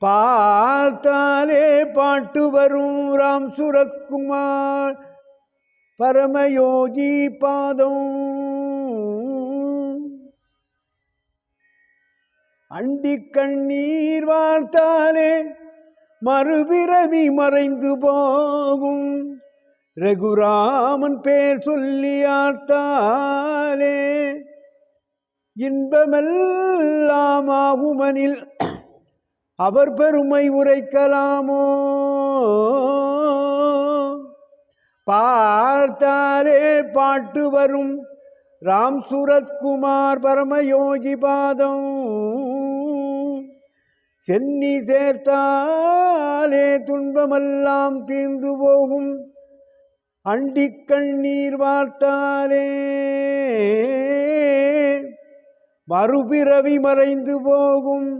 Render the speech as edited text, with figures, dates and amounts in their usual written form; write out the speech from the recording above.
பார்த்தாலே பாட்டு வரும் ராம் சுரத்குமார் பரமயோகி பாதம் அண்டி கண்ணீர் வார்த்தாலே மறுபிறவி மறைந்து போகும் ரகுராமன் பேர் சொல்லி ஆர்த்தாலே இன்பமெல்லாம் ஆகுமனில் அவர் பெருமை உரைக்கலாமோ பார்த்தாலே பாட்டு வரும் ராம் சுரத்குமார் பரமயோகி பாதம் சென்னி சேர்த்தாலே துன்பமெல்லாம் தீர்ந்து போகும் அண்டி கண்ணீர் வார்த்தாலே மறுபிறவி மறைந்து போகும்.